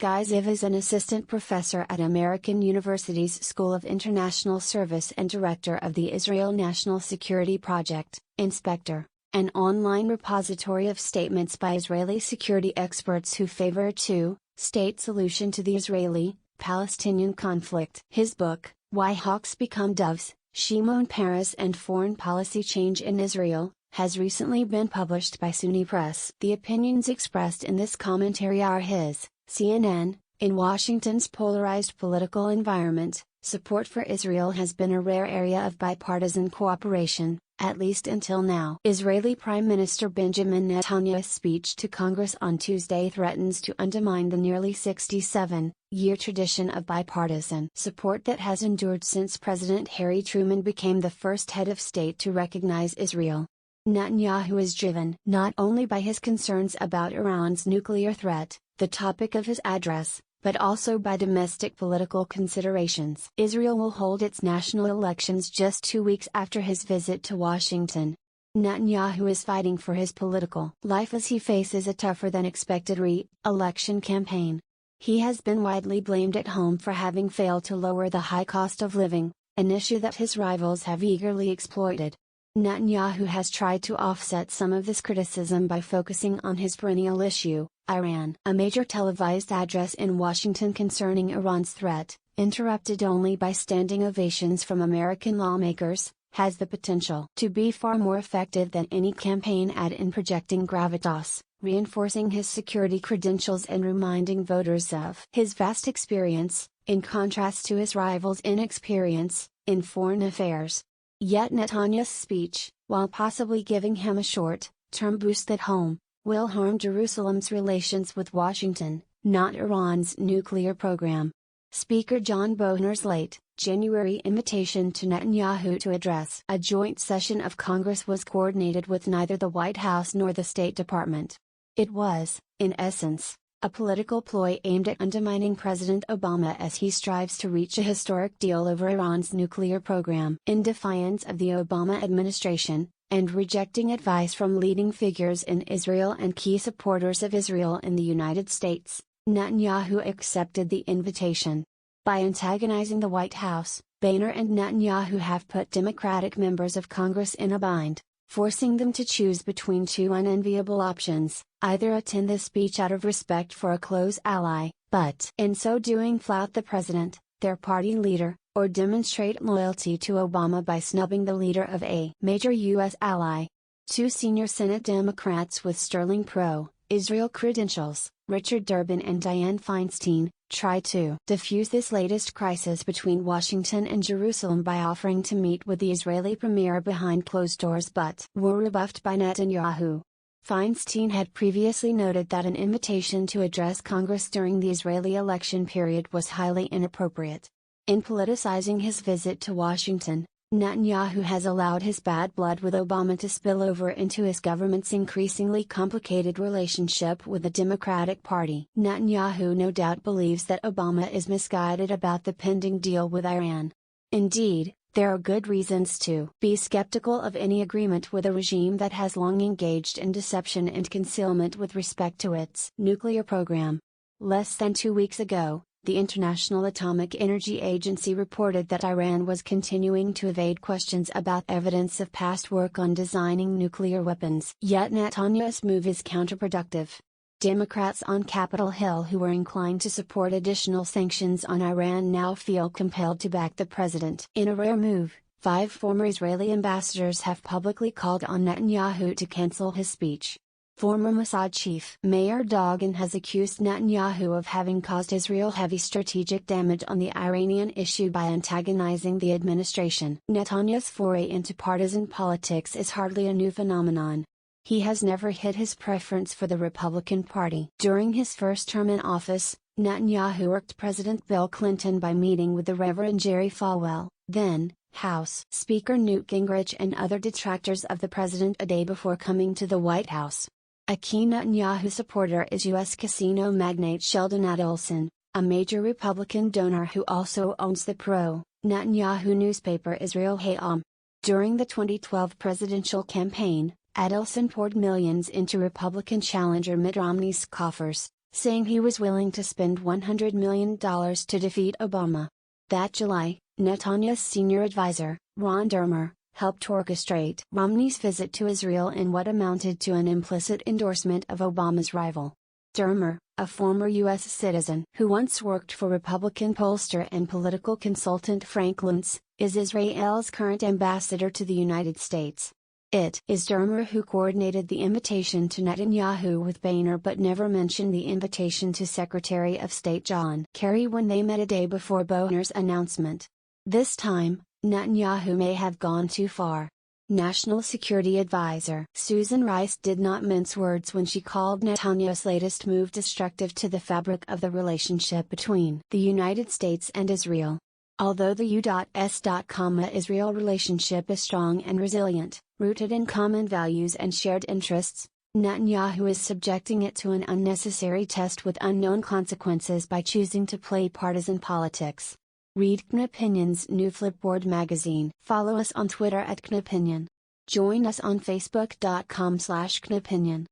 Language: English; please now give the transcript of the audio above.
Guy Ziv is an assistant professor at American University's School of International Service and director of the Israel National Security Project, Inspector, an online repository of statements by Israeli security experts who favor a two-state solution to the Israeli-Palestinian conflict. His book, Why Hawks Become Doves, Shimon Peres and Foreign Policy Change in Israel, has recently been published by SUNY Press. The opinions expressed in this commentary are his. CNN, in Washington's polarized political environment, support for Israel has been a rare area of bipartisan cooperation, at least until now. Israeli Prime Minister Benjamin Netanyahu's speech to Congress on Tuesday threatens to undermine the nearly 67-year tradition of bipartisan support that has endured since President Harry Truman became the first head of state to recognize Israel. Netanyahu is driven not only by his concerns about Iran's nuclear threat, the topic of his address, but also by domestic political considerations. Israel will hold its national elections just 2 weeks after his visit to Washington. Netanyahu is fighting for his political life as he faces a tougher than expected re-election campaign. He has been widely blamed at home for having failed to lower the high cost of living, an issue that his rivals have eagerly exploited. Netanyahu has tried to offset some of this criticism by focusing on his perennial issue, Iran. A major televised address in Washington concerning Iran's threat, interrupted only by standing ovations from American lawmakers, has the potential to be far more effective than any campaign ad in projecting gravitas, reinforcing his security credentials and reminding voters of his vast experience, in contrast to his rivals' inexperience, in foreign affairs. Yet Netanyahu's speech, while possibly giving him a short-term boost at home, will harm Jerusalem's relations with Washington, not Iran's nuclear program. Speaker John Boehner's late January invitation to Netanyahu to address a joint session of Congress was coordinated with neither the White House nor the State Department. It was, in essence, a political ploy aimed at undermining President Obama as he strives to reach a historic deal over Iran's nuclear program. In defiance of the Obama administration, and rejecting advice from leading figures in Israel and key supporters of Israel in the United States, Netanyahu accepted the invitation. By antagonizing the White House, Boehner and Netanyahu have put Democratic members of Congress in a bind, forcing them to choose between two unenviable options: either attend the speech out of respect for a close ally, but in so doing flout the president, their party leader, or demonstrate loyalty to Obama by snubbing the leader of a major U.S. ally. Two senior Senate Democrats with sterling pro-Israel credentials, Richard Durbin and Dianne Feinstein, try to defuse this latest crisis between Washington and Jerusalem by offering to meet with the Israeli premier behind closed doors but were rebuffed by Netanyahu. Feinstein had previously noted that an invitation to address Congress during the Israeli election period was highly inappropriate. In politicizing his visit to Washington, Netanyahu has allowed his bad blood with Obama to spill over into his government's increasingly complicated relationship with the Democratic Party. Netanyahu no doubt believes that Obama is misguided about the pending deal with Iran. Indeed, there are good reasons to be skeptical of any agreement with a regime that has long engaged in deception and concealment with respect to its nuclear program. Less than 2 weeks ago, the International Atomic Energy Agency reported that Iran was continuing to evade questions about evidence of past work on designing nuclear weapons. Yet Netanyahu's move is counterproductive. Democrats on Capitol Hill who were inclined to support additional sanctions on Iran now feel compelled to back the president. In a rare move, 5 former Israeli ambassadors have publicly called on Netanyahu to cancel his speech. Former Mossad chief Meir Dagan has accused Netanyahu of having caused Israel heavy strategic damage on the Iranian issue by antagonizing the administration. Netanyahu's foray into partisan politics is hardly a new phenomenon. He has never hid his preference for the Republican Party. During his first term in office, Netanyahu irked President Bill Clinton by meeting with the Reverend Jerry Falwell, then House Speaker Newt Gingrich and other detractors of the president a day before coming to the White House. A key Netanyahu supporter is U.S. casino magnate Sheldon Adelson, a major Republican donor who also owns the pro-Netanyahu newspaper Israel Hayom. During the 2012 presidential campaign, Adelson poured millions into Republican challenger Mitt Romney's coffers, saying he was willing to spend $100 million to defeat Obama. That July, Netanyahu's senior advisor, Ron Dermer, helped orchestrate Romney's visit to Israel in what amounted to an implicit endorsement of Obama's rival. Dermer, a former U.S. citizen who once worked for Republican pollster and political consultant Frank Luntz, is Israel's current ambassador to the United States. It is Dermer who coordinated the invitation to Netanyahu with Boehner but never mentioned the invitation to Secretary of State John Kerry when they met a day before Boehner's announcement. This time, Netanyahu may have gone too far. National Security Advisor Susan Rice did not mince words when she called Netanyahu's latest move destructive to the fabric of the relationship between the United States and Israel. Although the U.S.-Israel relationship is strong and resilient, rooted in common values and shared interests, Netanyahu is subjecting it to an unnecessary test with unknown consequences by choosing to play partisan politics. Read Knopinion's new Flipboard magazine. Follow us on Twitter @Knopinion. Join us on Facebook.com/Knopinion.